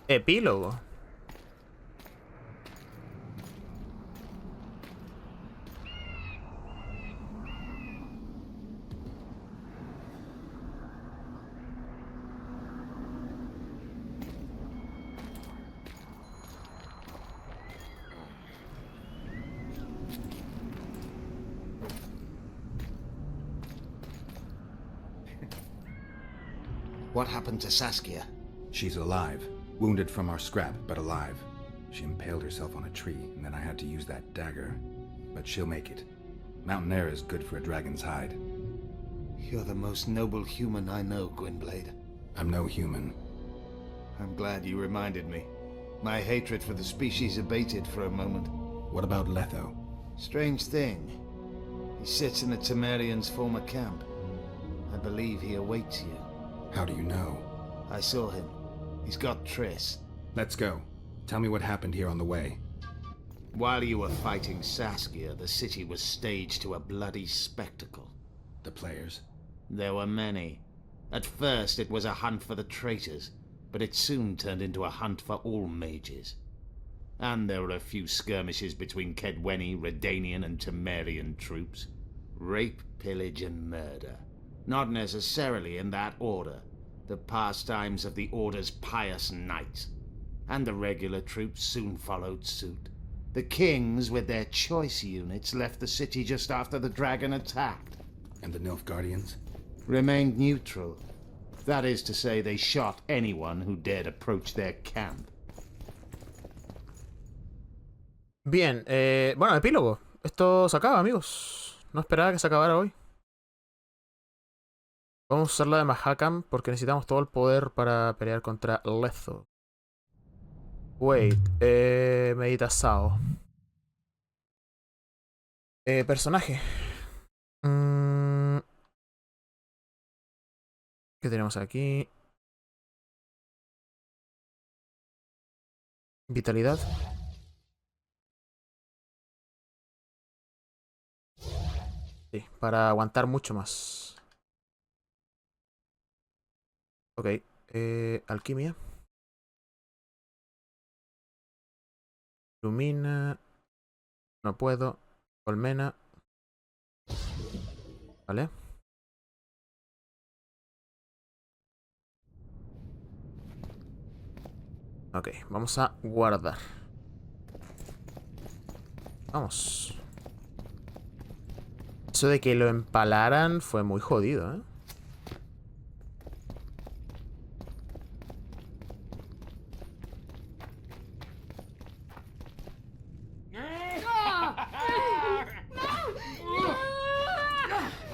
Epílogo. What happened to Saskia? She's alive. Wounded from our scrap, but alive. She impaled herself on a tree, and then I had to use that dagger. But she'll make it. Mountain air is good for a dragon's hide. You're the most noble human I know, Gwynblade. I'm no human. I'm glad you reminded me. My hatred for the species abated for a moment. What about Letho? Strange thing. He sits in the Temerians' former camp. I believe he awaits you. How do you know? I saw him. He's got Triss. Let's go. Tell me what happened here on the way. While you were fighting Saskia, the city was staged to a bloody spectacle. The players? There were many. At first it was a hunt for the traitors, but it soon turned into a hunt for all mages. And there were a few skirmishes between Kedweni, Redanian and Temerian troops. Rape, pillage and murder. Not necessarily in that order. The pastimes of the Order's pious knights. And the regular troops soon followed suit. The kings, with their choice units, left the city just after the dragon attacked. And the Nilfgaardians? Remained neutral. That is to say, they shot anyone who dared approach their camp. Bien, bueno, epílogo. Esto se acaba, amigos. No esperaba que se acabara hoy. Vamos a usar la de Mahakam porque necesitamos todo el poder para pelear contra Letho. Wait, medita Sao. Personaje. ¿Qué tenemos aquí? Vitalidad. Sí, para aguantar mucho más. Ok, alquimia. Ilumina. No puedo. Colmena. Vale. Ok, vamos a guardar. Vamos. Eso de que lo empalaran fue muy jodido, ¿eh?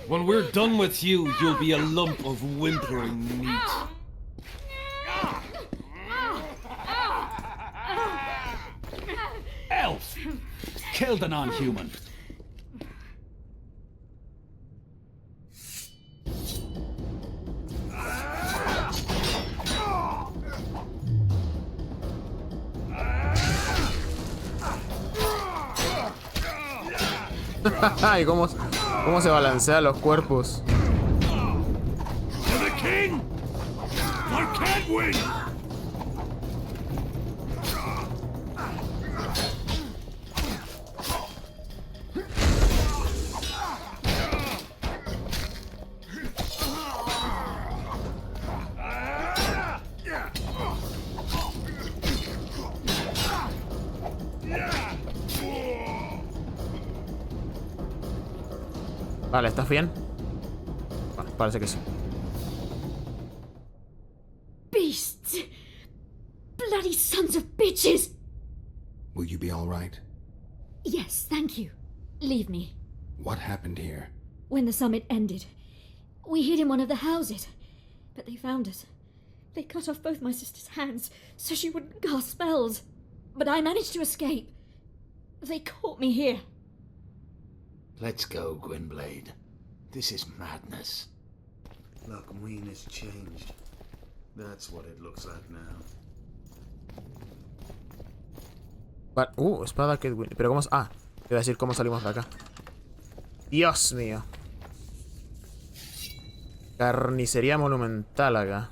When we're done with you, you'll be a lump of whimpering meat. Elf! Kill the non-human. ¿Y cómo se balancean los cuerpos? To the king! For Kedwin! Vale, ¿estás bien? Bueno, parece que sí. Beasts! Bloody sons of bitches! Will you be all right? Yes, thank you. Leave me. What happened here? When the summit ended, we hid in one of the houses. But they found us. They cut off both my sister's hands so she wouldn't cast spells. But I managed to escape. They caught me here. Let's go, Gwynblade. This is madness. Lochmuin has changed. That's what it looks like now. Espada Kedwin. Pero cómo... Ah, te voy a decir cómo salimos de acá. Dios mío. Carnicería monumental acá.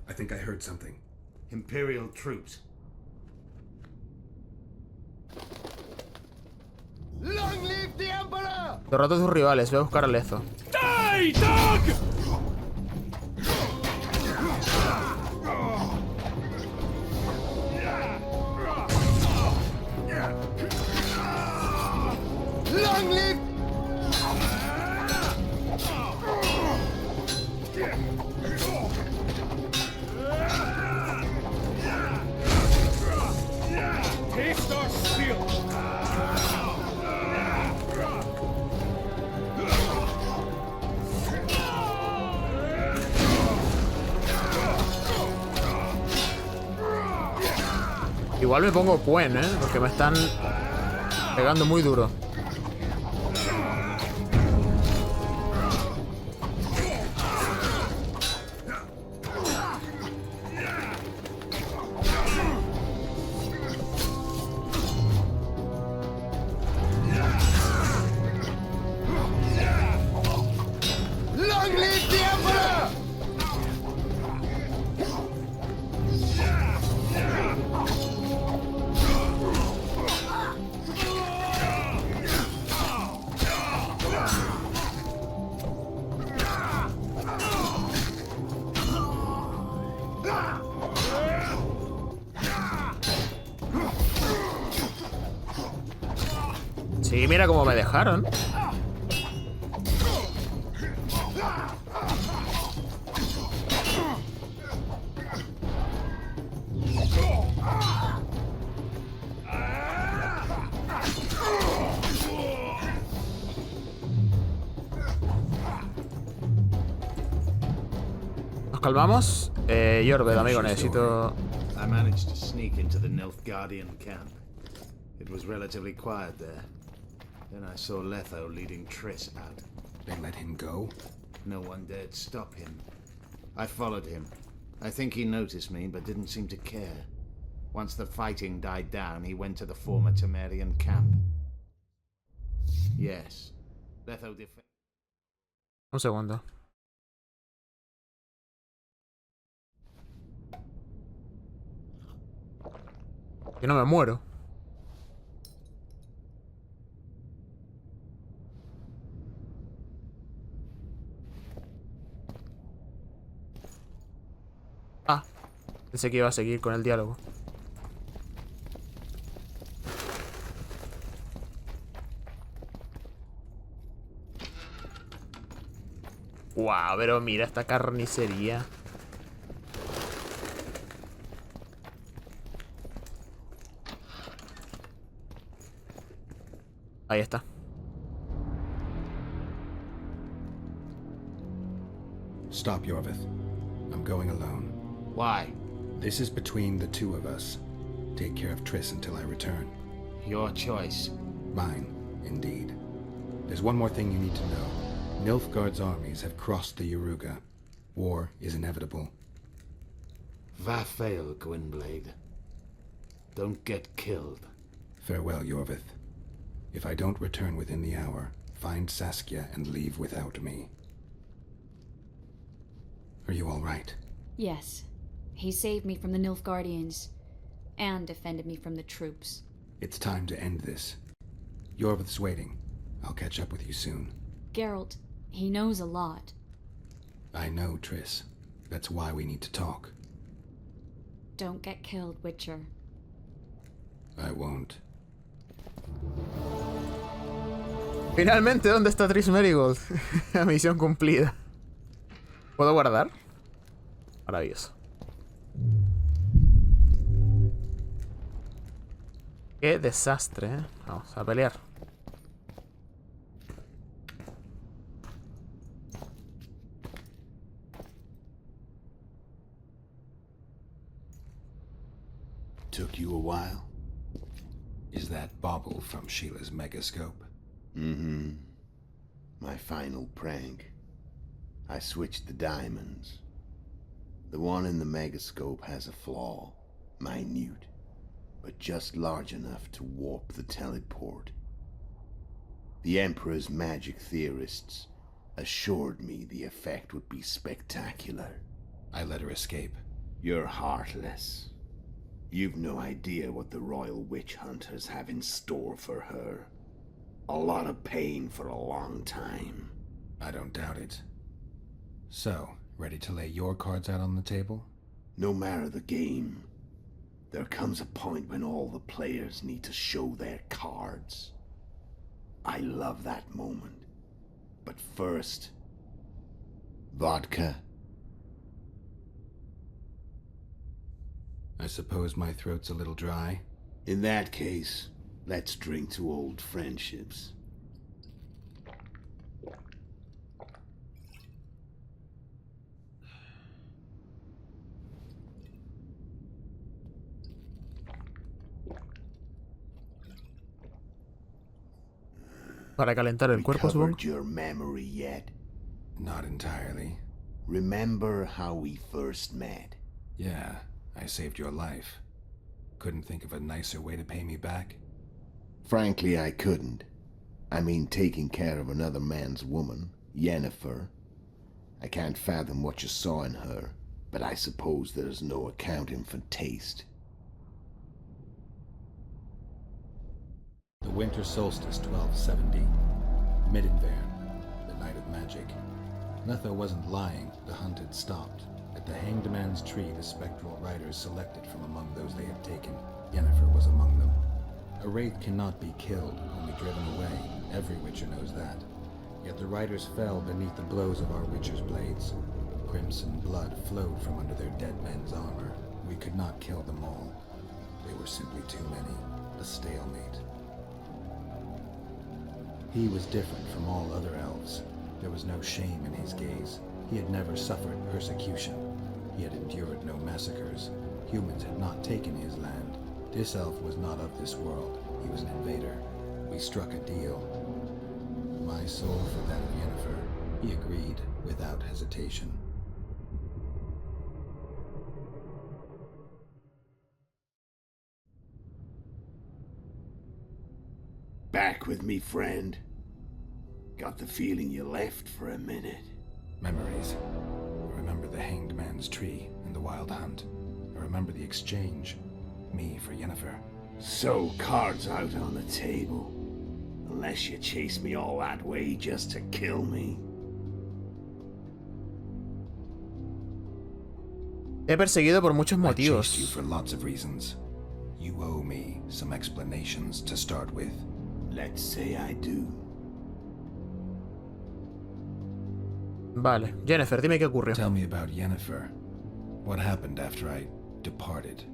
I think I heard something. Imperial troops. Long live the Emperor! Derrota a tus rivales. Voy a buscar a Lezo. Die, dog! Long live! Taste our steel! Igual me pongo Puen, porque me están pegando muy duro. Long live the Emperor! Sí, mira cómo me dejaron. ¿Nos calmamos? Jorved, amigo, necesito... I managed to sneak into the Nilfgaardian camp. It was relatively quiet there. Then I saw Letho leading Triss out. They let him go? No one dared stop him. I followed him. I think he noticed me, but didn't seem to care. Once the fighting died down, he went to the former Temerian camp. Yes. Letho Un segundo. Que no me muero. Ah, pensé que iba a seguir con el diálogo. Wow, pero mira esta carnicería. Ahí está. Stop, Jorveth. I'm going alone. Why? This is between the two of us. Take care of Triss until I return. Your choice. Mine, indeed. There's one more thing you need to know. Nilfgaard's armies have crossed the Yaruga. War is inevitable. Va fail, Gwynblade. Don't get killed. Farewell, Jorveth. If I don't return within the hour, find Saskia and leave without me. Are you all right? Yes. He saved me from the Nilfgaardians and defended me from the troops. It's time to end this. Jorveth's waiting. I'll catch up with you soon. Geralt, he knows a lot. I know, Triss. That's why we need to talk. Don't get killed, Witcher. I won't. Finalmente, ¿dónde está Triss Merigold? Misión cumplida. ¿Puedo guardar? Maravilloso. Qué desastre, ¿eh? Vamos a pelear. Took you a while? Is that bauble from Sheila's megascope? Mm-hmm. My final prank. I switched the diamonds. The one in the megascope has a flaw. Minute. But just large enough to warp the teleport. The Emperor's magic theorists assured me the effect would be spectacular. I let her escape. You're heartless. You've no idea what the royal witch hunters have in store for her. A lot of pain for a long time. I don't doubt it. So, ready to lay your cards out on the table? No matter the game, there comes a point when all the players need to show their cards. I love that moment. But first... vodka? I suppose my throat's a little dry. In that case, let's drink to old friendships. Para calentar el cuerpo, supongo. Recovered your memory yet? Not entirely. Remember how we first met? Yeah, I saved your life. Couldn't think of a nicer way to pay me back? Frankly, I couldn't. I mean, taking care of another man's woman, Yennefer. I can't fathom what you saw in her, but I suppose there's no accounting for taste. The winter solstice 1270. Midinvern, the night of magic. Letho wasn't lying, the hunt had stopped. At the Hanged Man's Tree, the spectral riders selected from among those they had taken. Yennefer was among them. A wraith cannot be killed, only driven away. Every witcher knows that. Yet the riders fell beneath the blows of our witcher's blades. Crimson blood flowed from under their dead men's armor. We could not kill them all. They were simply too many. A stalemate. He was different from all other elves. There was no shame in his gaze. He had never suffered persecution. He had endured no massacres. Humans had not taken his land. This elf was not of this world. He was an invader. We struck a deal. My soul for that of Yennefer. He agreed without hesitation. Back with me, friend. Got the feeling you left for a minute. Memories. I remember the Hanged Man's Tree and the Wild Hunt. I remember the exchange. Me for Yennefer. So, cards out on the table. Unless you chase me all that way just to kill me. He perseguido por muchos I chased you motivos. for lots of reasons. You owe me some explanations to start with. Let's say I do. Vale. Yennefer, dime qué ocurrió. Tell me about Yennefer. What happened after I departed?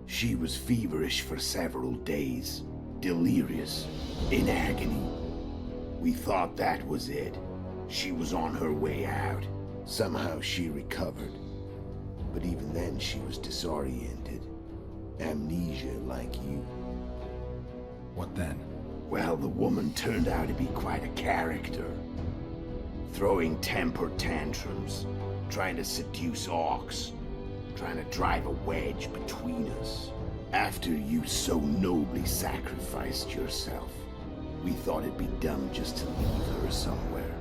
She was feverish for several days. Delirious. In agony. We thought that was it. She was on her way out. Somehow she recovered. But even then she was disoriented. Amnesia like you. What then? Well, the woman turned out to be quite a character. Throwing temper tantrums, trying to seduce orcs, trying to drive a wedge between us. After you so nobly sacrificed yourself, we thought it'd be dumb just to leave her somewhere.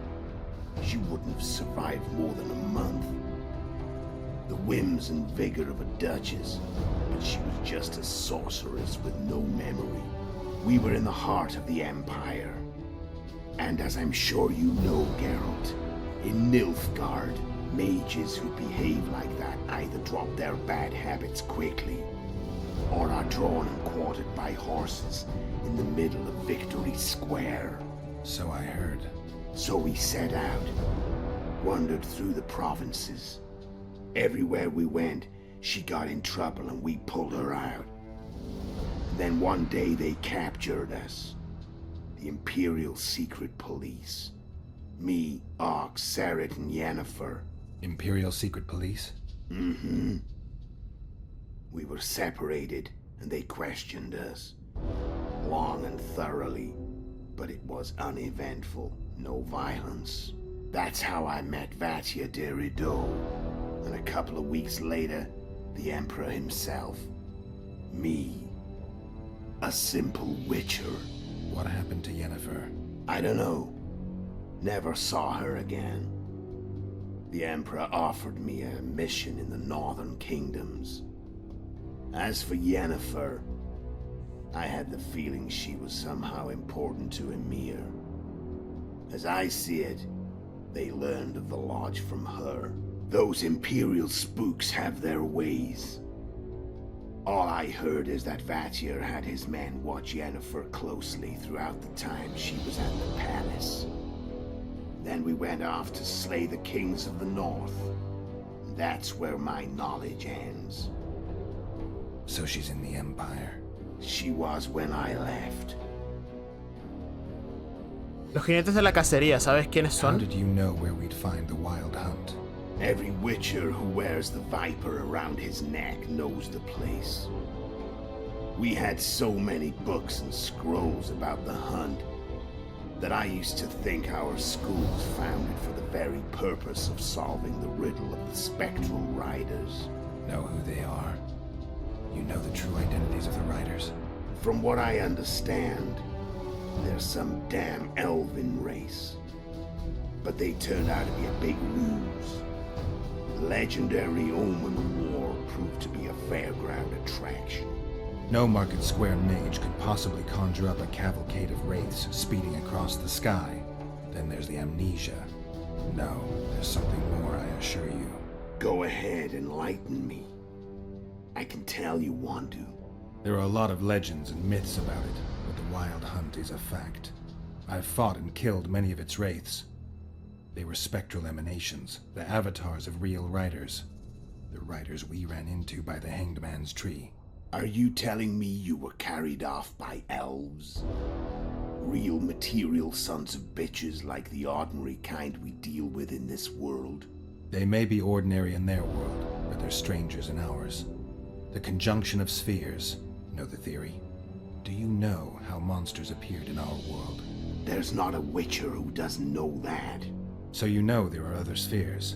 She wouldn't have survived more than a month. The whims and vigor of a duchess, but she was just a sorceress with no memory. We were in the heart of the Empire. And as I'm sure you know, Geralt, in Nilfgaard, mages who behave like that either drop their bad habits quickly, or are drawn and quartered by horses in the middle of Victory Square. So I heard. So we set out, wandered through the provinces. Everywhere we went, she got in trouble and we pulled her out. Then one day they captured us. The Imperial Secret Police. Me, Ox, Seret, and Yennefer. Imperial Secret Police? Mm-hmm. We were separated, and they questioned us. Long and thoroughly, but it was uneventful, no violence. That's how I met Vatia de Rideau, and a couple of weeks later, the Emperor himself. Me. A simple witcher. What happened to Yennefer? I don't know. Never saw her again. The Emperor offered me a mission in the northern kingdoms. As for Yennefer, I had the feeling she was somehow important to Emir. As I see it, they learned of the Lodge from her. Those Imperial spooks have their ways. All I heard is that Vatier had his men watch Yennefer closely throughout the time she was at the palace. Then we went off to slay the kings of the north. That's where my knowledge ends. So she's in the Empire. She was when I left. Los jinetes de la cacería, ¿sabes quiénes How son? did you know where we'd find the Wild Hunt? Every Witcher who wears the viper around his neck knows the place. We had so many books and scrolls about the hunt that I used to think our school was founded for the very purpose of solving the riddle of the spectral riders. Know who they are? You know the true identities of the riders? From what I understand, they're some damn elven race. But they turned out to be a big ruse. The legendary Omen War proved to be a fairground attraction. No Market Square mage could possibly conjure up a cavalcade of wraiths speeding across the sky. Then there's the amnesia. No, there's something more, I assure you. Go ahead, enlighten me. I can tell you want to. There are a lot of legends and myths about it, but the Wild Hunt is a fact. I've fought and killed many of its wraiths. They were spectral emanations, the avatars of real riders. The riders we ran into by the Hanged Man's Tree. Are you telling me you were carried off by elves? Real material sons of bitches like the ordinary kind we deal with in this world? They may be ordinary in their world, but they're strangers in ours. The conjunction of spheres. Know the theory? Do you know how monsters appeared in our world? There's not a Witcher who doesn't know that. So you know there are other spheres.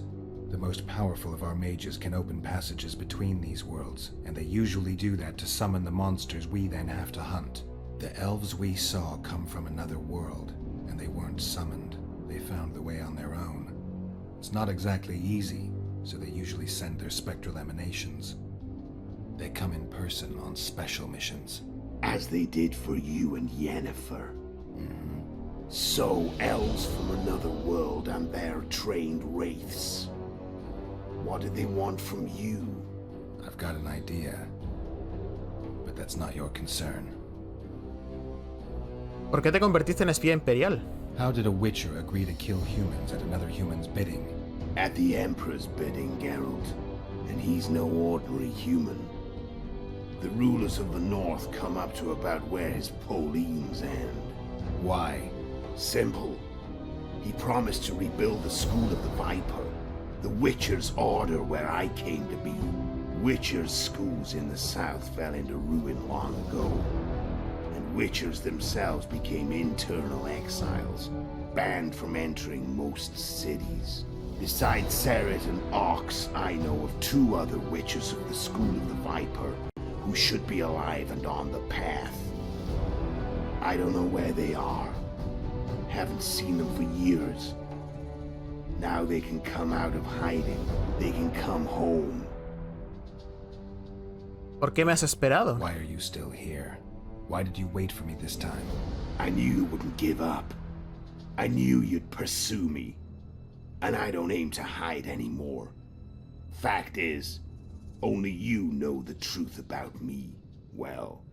The most powerful of our mages can open passages between these worlds, and they usually do that to summon the monsters we then have to hunt. The elves we saw come from another world, and they weren't summoned. They found the way on their own. It's not exactly easy, so they usually send their spectral emanations. They come in person on special missions. As they did for you and Yennefer. So elves from another world and their trained wraiths. What do they want from you? I've got an idea, but that's not your concern. ¿Por qué te convertiste en espía imperial? How did a Witcher agree to kill humans at another human's bidding? At the Emperor's bidding, Geralt. And he's no ordinary human. The rulers of the North come up to about where his Pauline's end. Why? Simple. He promised to rebuild the School of the Viper, the Witcher's order where I came to be. Witcher's schools in the south fell into ruin long ago, and Witchers themselves became internal exiles, banned from entering most cities. Besides Seret and Ox, I know of 2 other Witchers of the School of the Viper who should be alive and on the path. I don't know where they are. Haven't seen them for years. Now they can come out of hiding. They can come home. ¿Por qué me has esperado? Why are you still here? Why did you wait for me this time? I knew you wouldn't give up. I knew you'd pursue me. And I don't aim to hide anymore. Fact is, only you know the truth about me. Well,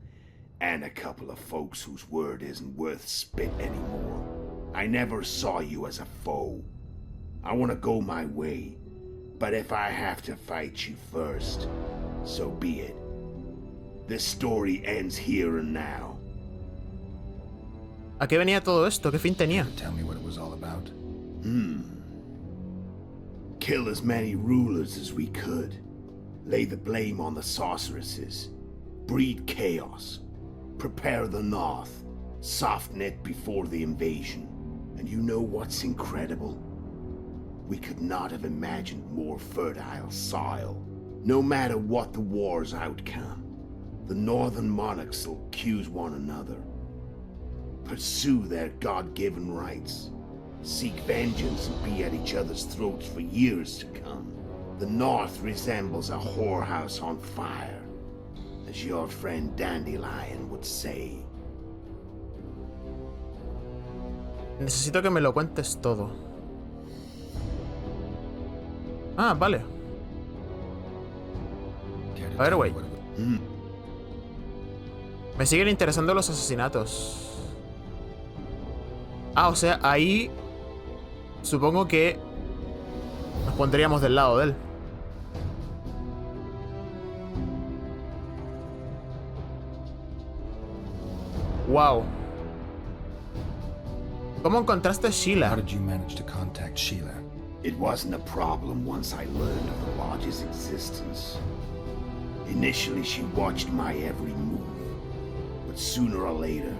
and a couple of folks whose word isn't worth spit anymore. I never saw you as a foe. I want to go my way, but if I have to fight you first, so be it. This story ends here and now. ¿A qué venía todo esto? ¿Qué fin tenía? Tell me what it was all about. Kill as many rulers as we could. Lay the blame on the sorceresses. Breed chaos. Prepare the north. Soften it before the invasion. And you know what's incredible? We could not have imagined more fertile soil. No matter what the war's outcome, the northern monarchs will accuse one another. Pursue their God-given rights. Seek vengeance and be at each other's throats for years to come. The north resembles a whorehouse on fire. as your friend Dandelion would say. Necesito que me lo cuentes todo. Ah, vale. A ver, güey. Me siguen interesando los asesinatos. Ah, o sea, ahí supongo que nos pondríamos del lado de él. Wow. ¿Cómo encontraste a How Sheila? did you manage to contact Sheila? It wasn't a problem once I learned of the Lodge's existence. Initially, she watched my every move. But sooner or later,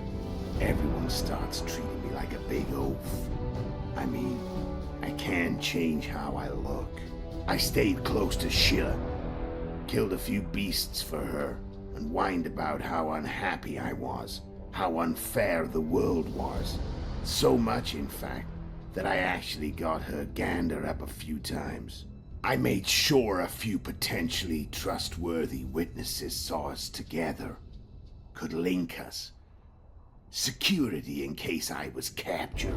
everyone starts treating me like a big oaf. I mean, I can't change how I look. I stayed close to Sheila, killed a few beasts for her, and whined about how unhappy I was, how unfair the world was. So much, in fact, that I actually got her gander up a few times. I made sure a few potentially trustworthy witnesses saw us together, could link us. Security in case I was captured.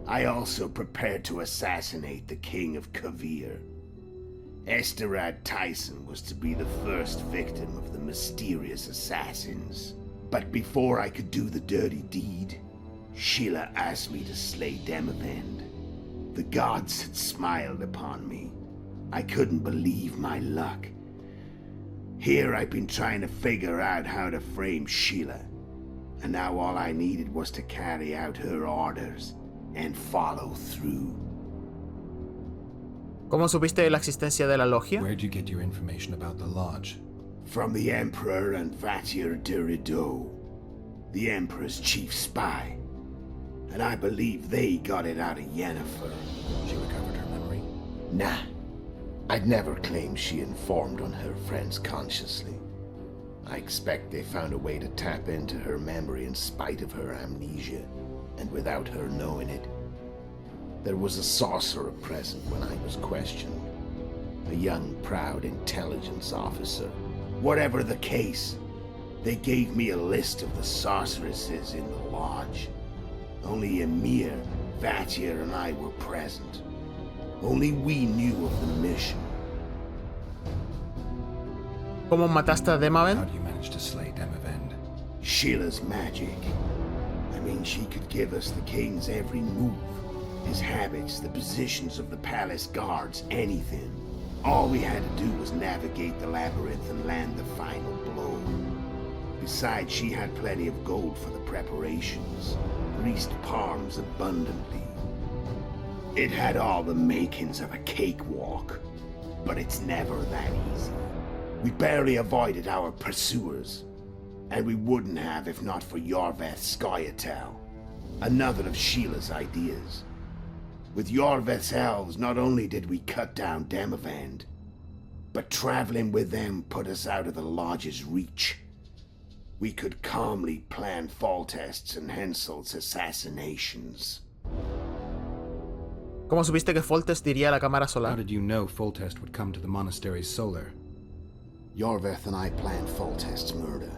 I also prepared to assassinate the King of Kavir. Esterad Tyson was to be the first victim of the mysterious assassins. But before I could do the dirty deed, Sheila asked me to slay Demavend. The gods had smiled upon me. I couldn't believe my luck. Here I've been trying to figure out how to frame Sheila, and now all I needed was to carry out her orders and follow through. ¿Cómo supiste de la existencia de la logia? Where'd you get your information about the lodge? From the Emperor and Vatir de Rideau, the Emperor's chief spy. And I believe they got it out of Yennefer. She recovered her memory? Nah. I'd never claimed she informed on her friends consciously. I expect they found a way to tap into her memory in spite of her amnesia, and without her knowing it. There was a sorcerer present when I was questioned. A young, proud intelligence officer. Whatever the case, they gave me a list of the sorceresses in the lodge. Only Emir, Vatir, and I were present. Only we knew of the mission. ¿Cómo mataste a How Demavend? do you manage to slay Demavend? Sheila's magic. I mean, she could give us the king's every move. His habits, the positions of the palace guards, anything. All we had to do was navigate the labyrinth and land the final blow. Besides, she had plenty of gold for the preparations. Greased palms abundantly. It had all the makings of a cakewalk, but it's never that easy. We barely avoided our pursuers, and we wouldn't have if not for Yorveth Scoia'tael, another of Sheila's ideas. With Yorveth's elves, not only did we cut down Demavend, but traveling with them put us out of the Lodge's reach. We could calmly plan Foltests and Hensel's assassinations. ¿Cómo supiste que Foltest diría a la cámara How solar? did you know Foltest would come to the monastery's solar? Yorveth and I planned Foltest's murder.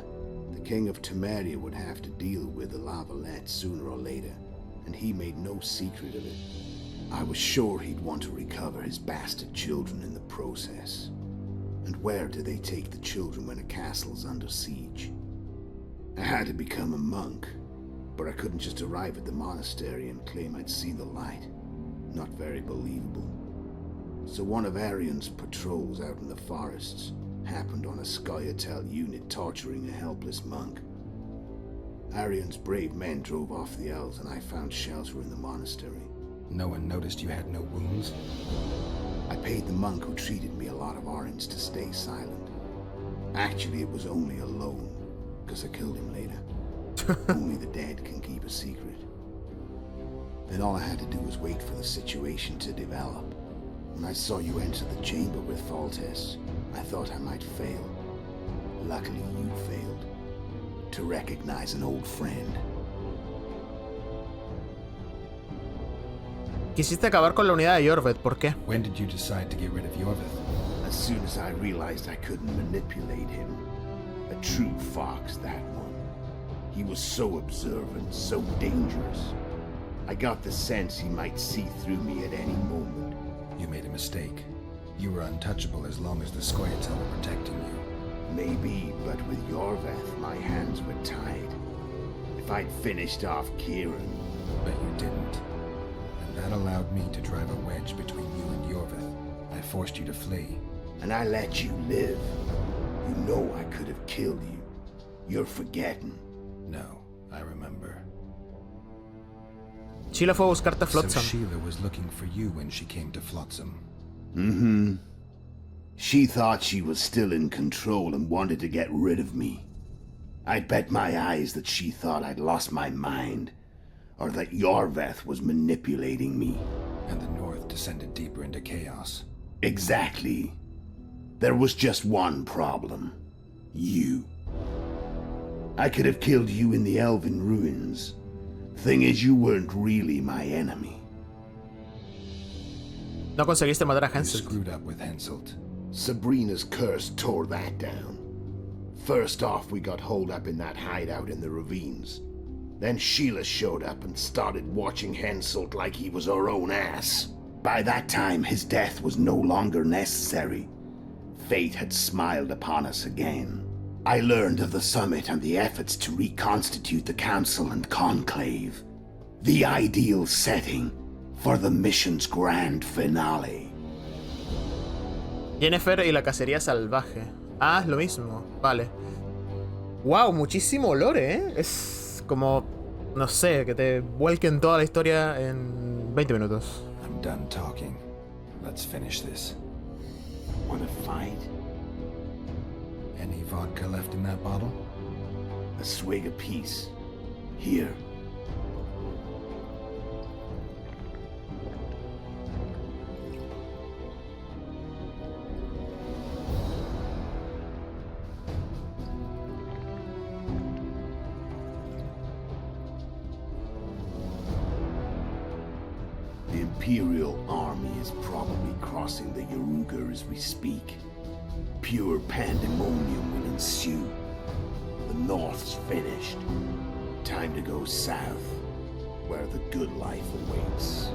The King of Temeria would have to deal with the Lavalette sooner or later, and he made no secret of it. I was sure he'd want to recover his bastard children in the process. And where do they take the children when a castle's under siege? I had to become a monk, but I couldn't just arrive at the monastery and claim I'd seen the light. Not very believable. So one of Arian's patrols out in the forests happened on a Scoia'tael unit torturing a helpless monk. Arian's brave men drove off the elves and I found shelter in the monastery. No one noticed you had no wounds? I paid the monk who treated me a lot of orange to stay silent. Actually, it was only a loan, because I killed him later. Only the dead can keep a secret. Then all I had to do was wait for the situation to develop. When I saw you enter the chamber with Foltest, I thought I might fail. Luckily, you failed. To recognize an old friend. Quisiste acabar con la unidad de Yorveth, ¿por qué? When did you decide to get rid of Yorveth? As soon as I realized I couldn't manipulate him, A true fox, that one. He was so observant, so dangerous. I got the sense he might see through me at any moment. You made a mistake. You were untouchable as long as the Scoia'tael were protecting you. Maybe, but with Yorveth, my hands were tied. If I'd finished off Kieran... But you didn't. And that allowed me to drive a wedge between you and Yorveth. I forced you to flee. And I let you live. You know I could have killed you. You're forgetting. No, I remember. Sheila fue a buscarte a So Flotsam. Sheila was looking for you when she came to Flotsam. Mm-hmm. She thought she was still in control and wanted to get rid of me. I'd bet my eyes that she thought I'd lost my mind, or that Yorveth was manipulating me. And the North descended deeper into chaos. Exactly. There was just one problem. You. I could have killed you in the Elven ruins. Thing is, you weren't really my enemy. No conseguiste matar a You Hansel. screwed up with Henselt. Sabrina's curse tore that down. First off, we got holed up in that hideout in the ravines. Then Sheila showed up and started watching Henselt like he was her own ass. By that time, his death was no longer necessary. Fate had smiled upon us again. I learned of the summit and the efforts to reconstitute the council and conclave. The ideal setting for the mission's grand finale. Yennefer y la cacería salvaje. Ah, es lo mismo. Vale. Wow, muchísimo lore, ¿eh? Es como, no sé, que te vuelquen toda la historia en 20 minutos. I'm done talking. Let's finish this. Wanna fight? Any vodka left in that bottle? A swig apiece. Here. The Imperial army is probably crossing the Yaruga as we speak. Pure pandemonium will ensue. The North's finished. Time to go south, where the good life awaits.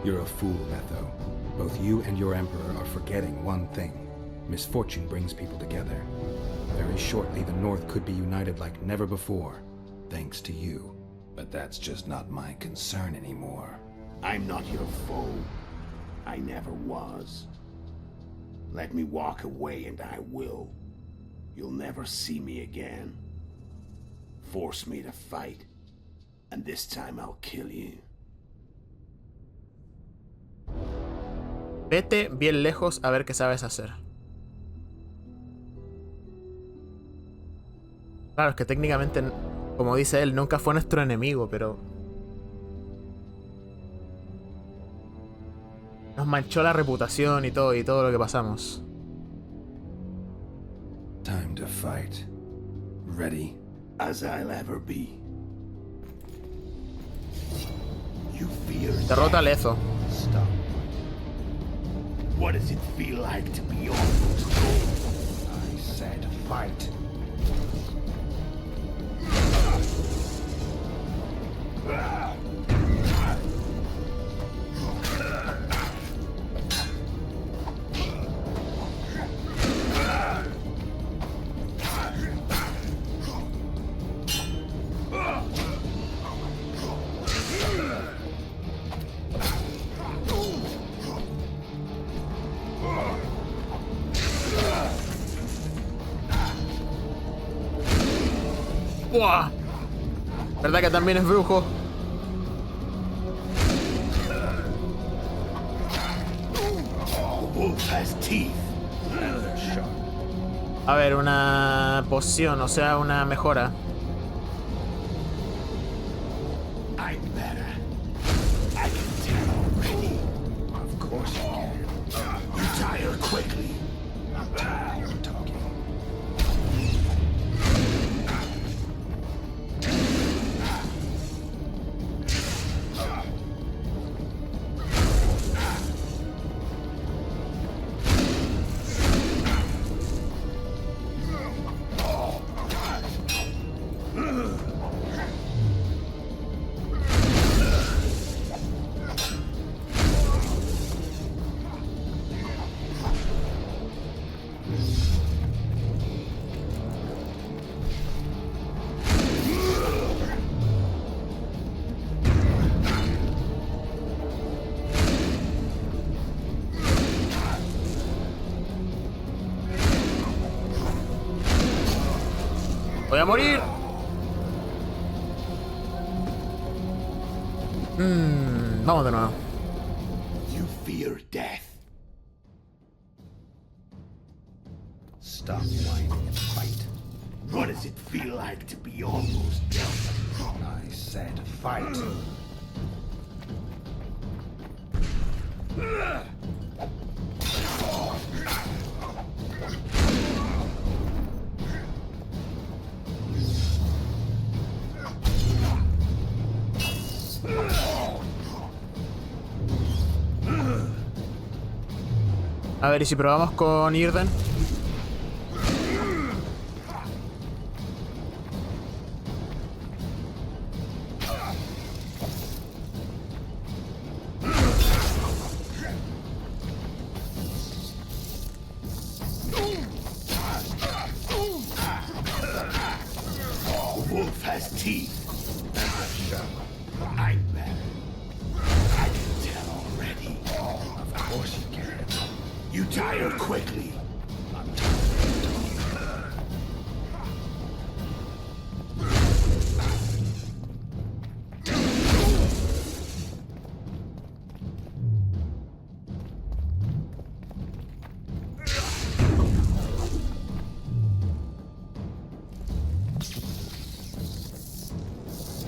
You're a fool, Metho. Both you and your Emperor are forgetting one thing. Misfortune brings people together. Very shortly, the North could be united like never before, thanks to you. But that's just not my concern anymore. I'm not your foe. I never was. Let me walk away and I will. You'll never see me again. Force me to fight, and this time I'll kill you. Vete bien lejos a ver qué sabes hacer. Claro, es que técnicamente, como dice él, nunca fue nuestro enemigo, pero... nos manchó la reputación y todo lo que pasamos. Time to fight. Ready? As I'll ever be. You fear Derrota a Lezo. Stop. What does it feel like to be almost gone? I said fight. ¡Buah! ¿Verdad que también es brujo? The wolf has teeth. A ver, una poción, o sea, una mejora. I'm better. I can tell already. Of course you can. You tire quickly. I'm tired of talking. ¡Voy a morir! Vamos de nuevo. You fear death. Stop whining and fight. What does it feel like to be almost done? I said fight. A ver, ¿y si probamos con Irden? The wolf has teeth. I'm better. I can tell already. Of course you can. You tire quickly.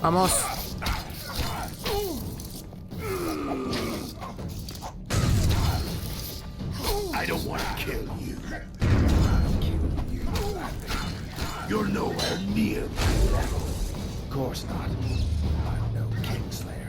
Vamos. I don't want to kill you. You're nowhere near my level. Of course not. I'm no Kingslayer.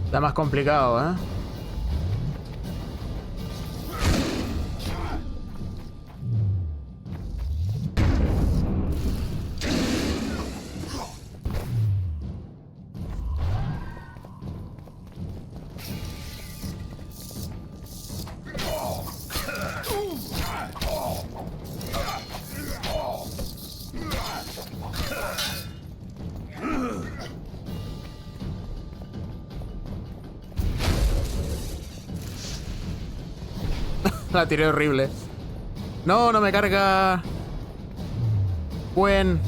Está más complicado, ¿eh? La tiré horrible. No, no me carga. Buen.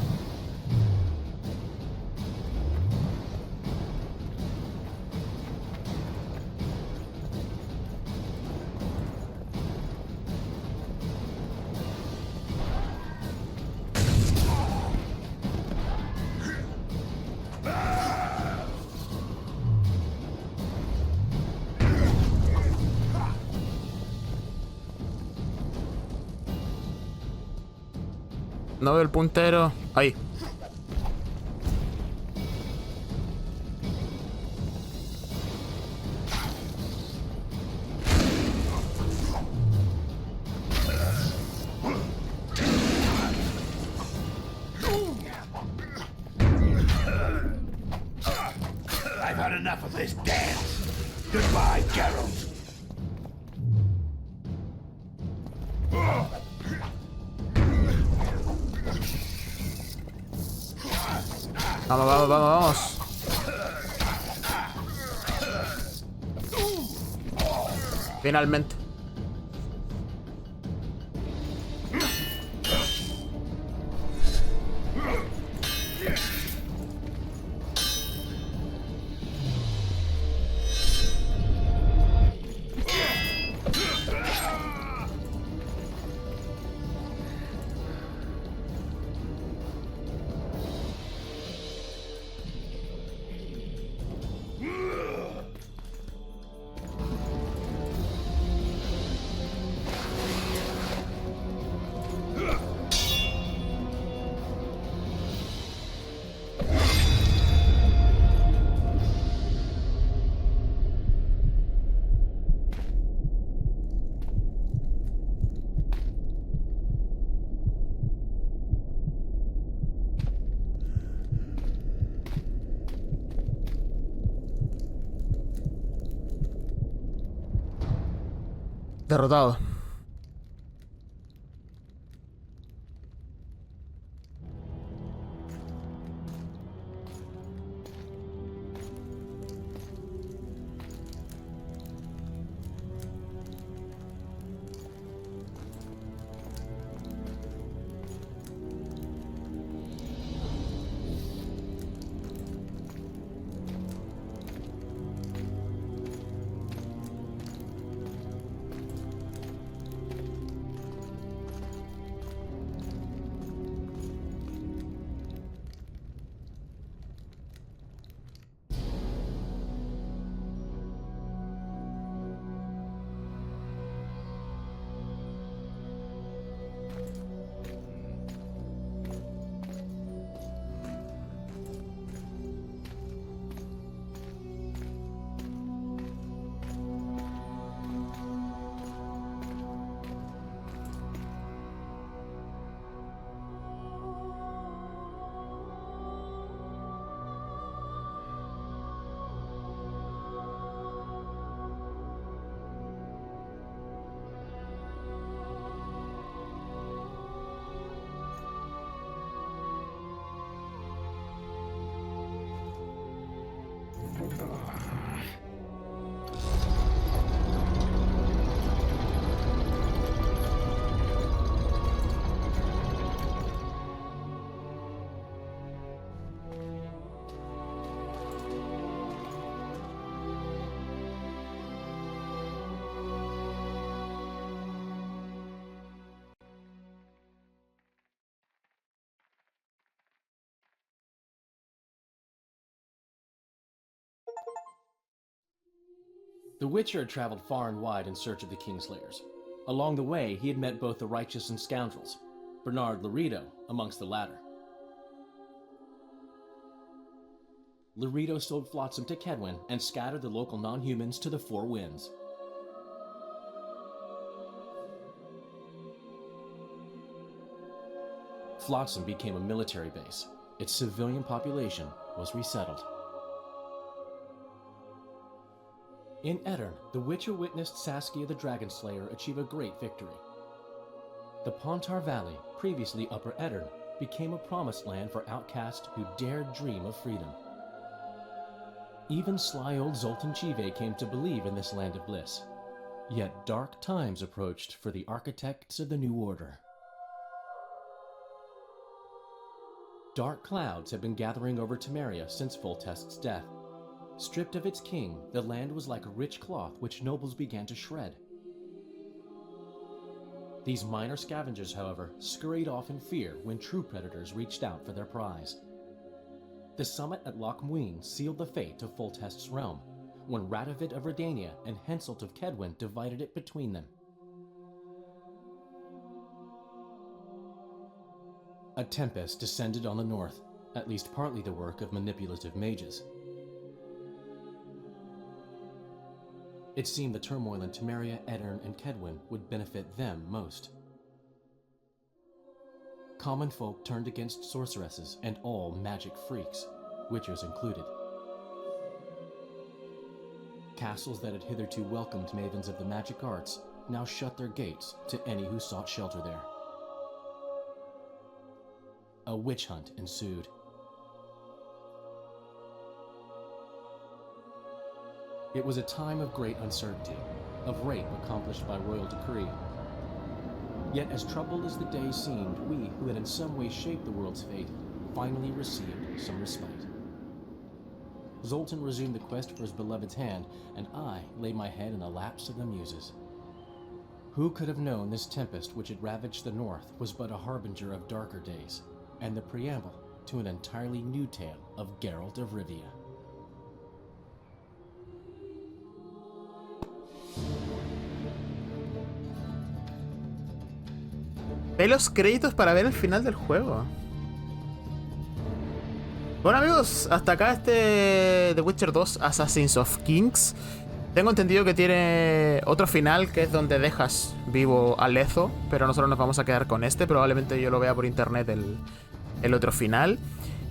No veo el puntero. Ahí. I've had enough of this dance. Goodbye, Geralt. Vamos, vamos, vamos, vamos. Finalmente. Derrotado. The Witcher had traveled far and wide in search of the Kingslayers. Along the way, he had met both the righteous and scoundrels, Bernard Laredo amongst the latter. Laredo sold Flotsam to Kedwin and scattered the local non-humans to the four winds. Flotsam became a military base. Its civilian population was resettled. In Edirn, the Witcher witnessed Saskia the Dragonslayer achieve a great victory. The Pontar Valley, previously Upper Edirn, became a promised land for outcasts who dared dream of freedom. Even sly old Zoltan Chive came to believe in this land of bliss. Yet dark times approached for the architects of the New Order. Dark clouds had been gathering over Temeria since Foltest's death. Stripped of its king, the land was like a rich cloth which nobles began to shred. These minor scavengers, however, scurried off in fear when true predators reached out for their prize. The summit at Loch Muin sealed the fate of Foltest's realm, when Radovid of Redania and Henselt of Kedwin divided it between them. A tempest descended on the north, at least partly the work of manipulative mages. It seemed the turmoil in Temeria, Edirn, and Kedwin would benefit them most. Common folk turned against sorceresses and all magic freaks, witchers included. Castles that had hitherto welcomed mavens of the magic arts now shut their gates to any who sought shelter there. A witch hunt ensued. It was a time of great uncertainty, of rape accomplished by royal decree. Yet as troubled as the days seemed, we, who had in some way shaped the world's fate, finally received some respite. Zoltan resumed the quest for his beloved's hand, and I laid my head in the laps of the muses. Who could have known this tempest which had ravaged the north was but a harbinger of darker days, and the preamble to an entirely new tale of Geralt of Rivia. Ve los créditos para ver el final del juego. Bueno amigos, hasta acá este The Witcher 2 Assassins of Kings. Tengo entendido que tiene otro final que es donde dejas vivo a Lezo, pero nosotros nos vamos a quedar con este. Probablemente yo lo vea por internet el otro final.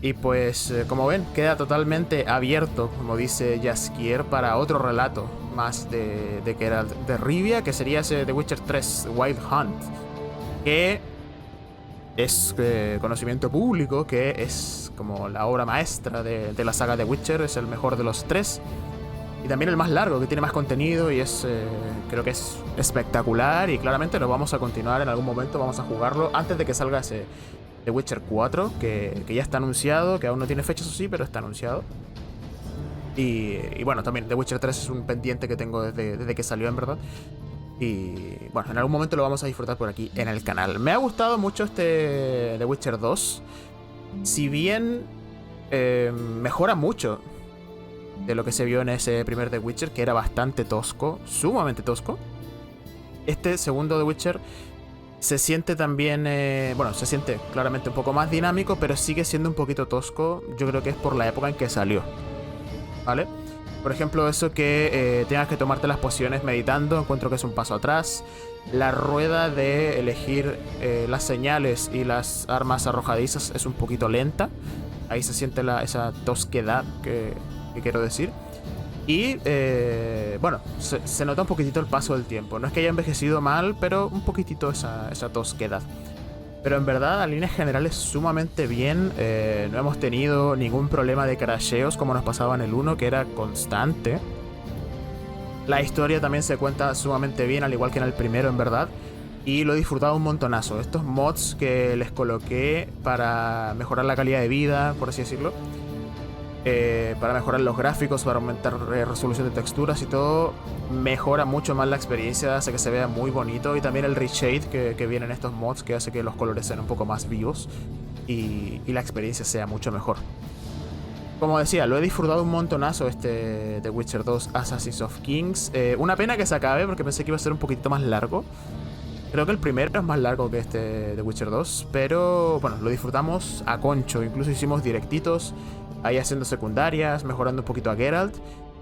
Y pues, como ven, queda totalmente abierto, como dice Jaskier, para otro relato más de Geralt de Rivia, que sería ese The Witcher 3 Wild Hunt, que es conocimiento público, que es como la obra maestra de la saga de Witcher, es el mejor de los tres. Y también el más largo, que tiene más contenido y es creo que es espectacular. Y claramente lo vamos a continuar en algún momento, vamos a jugarlo antes de que salga ese The Witcher 4, que ya está anunciado, que aún no tiene fecha, eso sí, pero está anunciado. Y bueno, también The Witcher 3 es un pendiente que tengo desde que salió, en verdad. Y bueno, en algún momento lo vamos a disfrutar por aquí en el canal. Me ha gustado mucho este The Witcher 2. Si bien mejora mucho de lo que se vio en ese primer The Witcher, que era bastante tosco, sumamente tosco. Este segundo The Witcher se siente también, bueno, se siente claramente un poco más dinámico, pero sigue siendo un poquito tosco. Yo creo que es por la época en que salió, ¿vale? Por ejemplo, eso que tengas que tomarte las pociones meditando, encuentro que es un paso atrás. La rueda de elegir las señales y las armas arrojadizas es un poquito lenta. Ahí se siente esa tosquedad que quiero decir. Y bueno, se nota un poquitito el paso del tiempo. No es que haya envejecido mal, pero un poquitito esa tosquedad. Pero en verdad, a líneas generales, sumamente bien. No hemos tenido ningún problema de crasheos como nos pasaba en el 1, que era constante. La historia también se cuenta sumamente bien, al igual que en el primero, en verdad. Y lo he disfrutado un montonazo. Estos mods que les coloqué para mejorar la calidad de vida, por así decirlo, para mejorar los gráficos, para aumentar resolución de texturas y todo, mejora mucho más la experiencia, hace que se vea muy bonito. Y también el reshade que viene en estos mods, que hace que los colores sean un poco más vivos y la experiencia sea mucho mejor. Como decía, lo he disfrutado un montonazo este The Witcher 2 Assassins of Kings. Una pena que se acabe porque pensé que iba a ser un poquito más largo. Creo que el primero es más largo que este The Witcher 2, pero bueno, lo disfrutamos a concho. Incluso hicimos directitos ahí haciendo secundarias, mejorando un poquito a Geralt,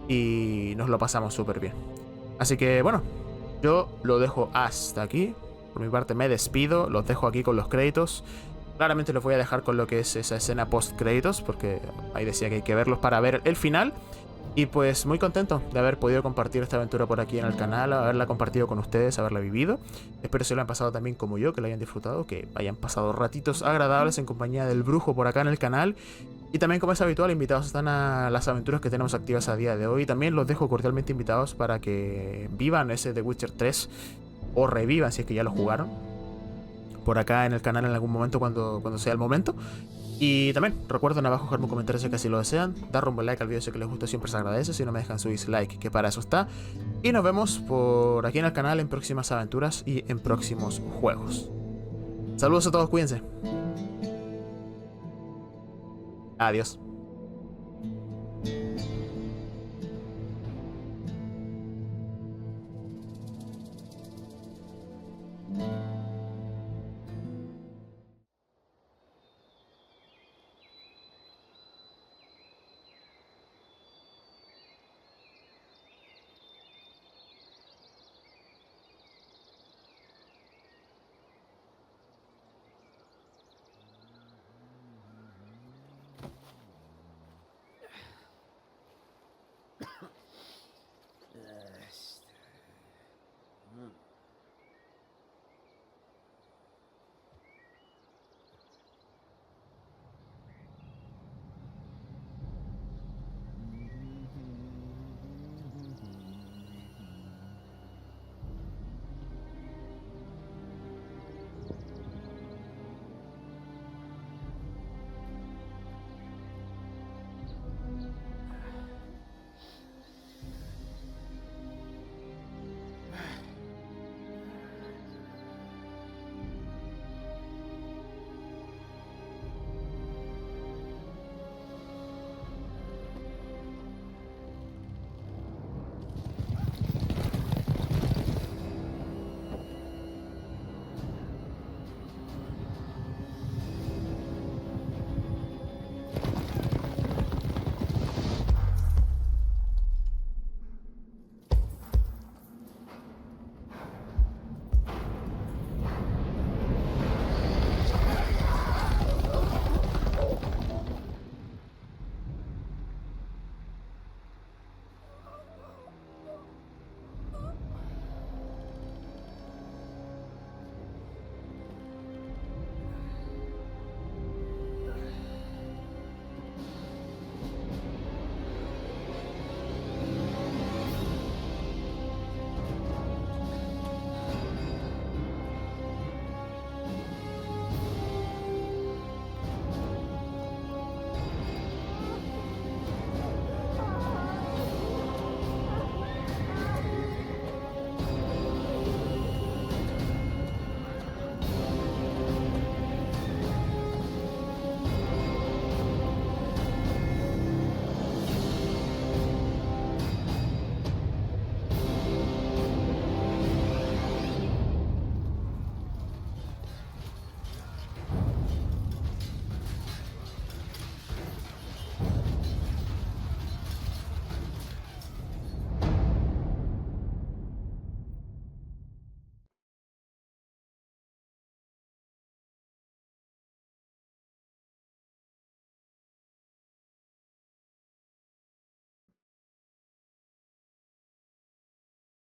y nos lo pasamos súper bien. Así que bueno, yo lo dejo hasta aquí. Por mi parte me despido, los dejo aquí con los créditos. Claramente los voy a dejar con lo que es esa escena post créditos, porque ahí decía que hay que verlos para ver el final. Y pues muy contento de haber podido compartir esta aventura por aquí en el canal, haberla compartido con ustedes, haberla vivido. Espero que se lo hayan pasado también como yo, que la hayan disfrutado, que hayan pasado ratitos agradables en compañía del brujo por acá en el canal. Y también, como es habitual, invitados están a las aventuras que tenemos activas a día de hoy. También los dejo cordialmente invitados para que vivan ese The Witcher 3 o revivan si es que ya lo jugaron por acá en el canal en algún momento cuando sea el momento. Y también recuerden abajo dejarme un comentario si así lo desean, dar un buen like al video si que les gustó, siempre se agradece. Si no me dejan su dislike, que para eso está. Y nos vemos por aquí en el canal en próximas aventuras y en próximos juegos. Saludos a todos, cuídense. Adiós.